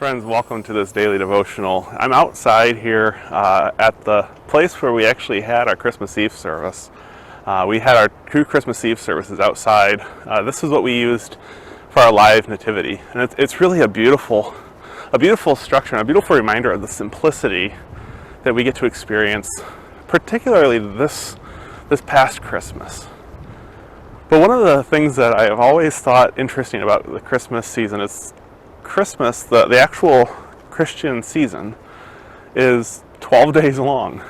Friends, welcome to this daily devotional. I'm outside here at the place where we actually had our Christmas Eve service. We had our two Christmas Eve services outside. This is what we used for our live nativity, and it's really a beautiful structure and a beautiful reminder of the simplicity that we get to experience, particularly this past Christmas. But one of the things that I have always thought interesting about the Christmas season is Christmas, the actual Christian season, is 12 days long.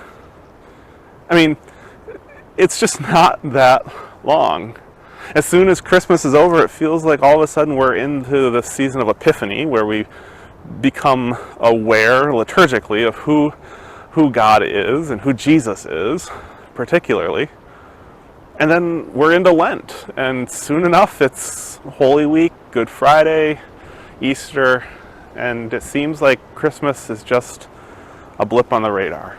I mean, it's just not that long. As soon as Christmas is over, it feels like all of a sudden we're into the season of Epiphany, where we become aware liturgically of who God is and who Jesus is, particularly. And then we're into Lent, and soon enough it's Holy Week, Good Friday, Easter, and it seems like Christmas is just a blip on the radar.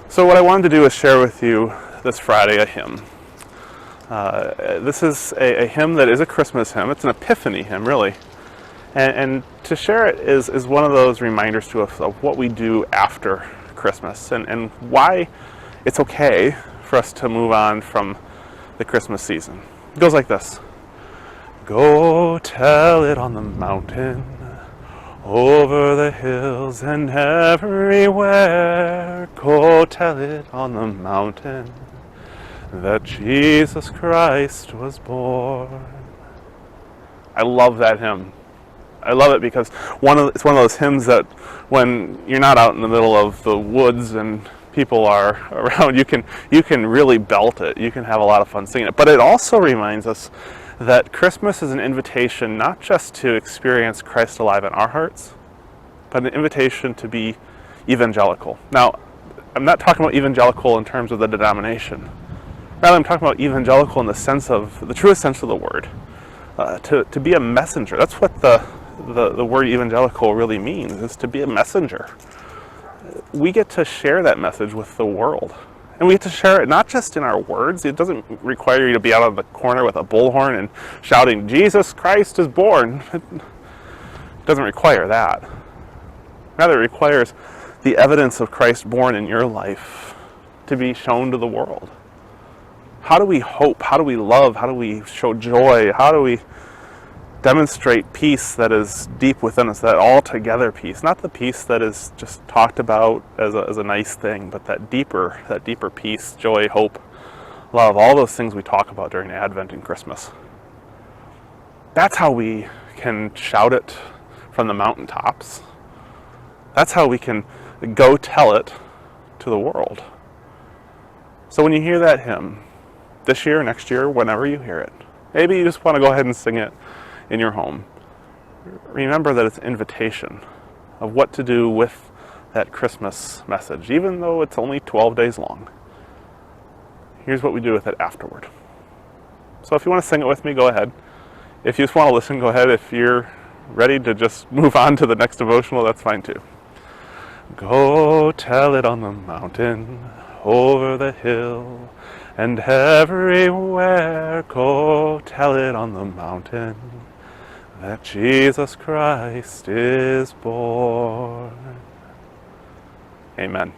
So what I wanted to do is share with you this Friday a hymn. This is a hymn that is a Christmas hymn. It's an Epiphany hymn, really. And to share it is one of those reminders to us of what we do after Christmas and why it's okay for us to move on from the Christmas season. It goes like this. Go tell it on the mountain, over the hills and everywhere. Go tell it on the mountain that Jesus Christ was born. I love that hymn. I love it because it's one of those hymns that when you're not out in the middle of the woods and people are around, you can really belt it. You can have a lot of fun singing it. But it also reminds us that Christmas is an invitation not just to experience Christ alive in our hearts, but an invitation to be evangelical. Now, I'm not talking about evangelical in terms of the denomination. Rather, I'm talking about evangelical in the sense of, the truest sense of the word. To be a messenger. That's what the word evangelical really means, is to be a messenger. We get to share that message with the world. And we get to share it not just in our words. It doesn't require you to be out on the corner with a bullhorn and shouting, Jesus Christ is born. It doesn't require that. Rather, it requires the evidence of Christ born in your life to be shown to the world. How do we hope? How do we love? How do we show joy? How do we demonstrate peace that is deep within us, that all-together peace, not the peace that is just talked about as a nice thing, but that deeper peace, joy, hope, love, all those things we talk about during Advent and Christmas. That's how we can shout it from the mountaintops. That's how we can go tell it to the world. So when you hear that hymn, this year, next year, whenever you hear it, maybe you just want to go ahead and sing it in your home. Remember that it's an invitation of what to do with that Christmas message, even though it's only 12 days long. Here's what we do with it afterward. So if you want to sing it with me, go ahead. If you just want to listen, go ahead. If you're ready to just move on to the next devotional, that's fine too. Go tell it on the mountain, over the hill, and everywhere. Go tell it on the mountain that Jesus Christ is born. Amen.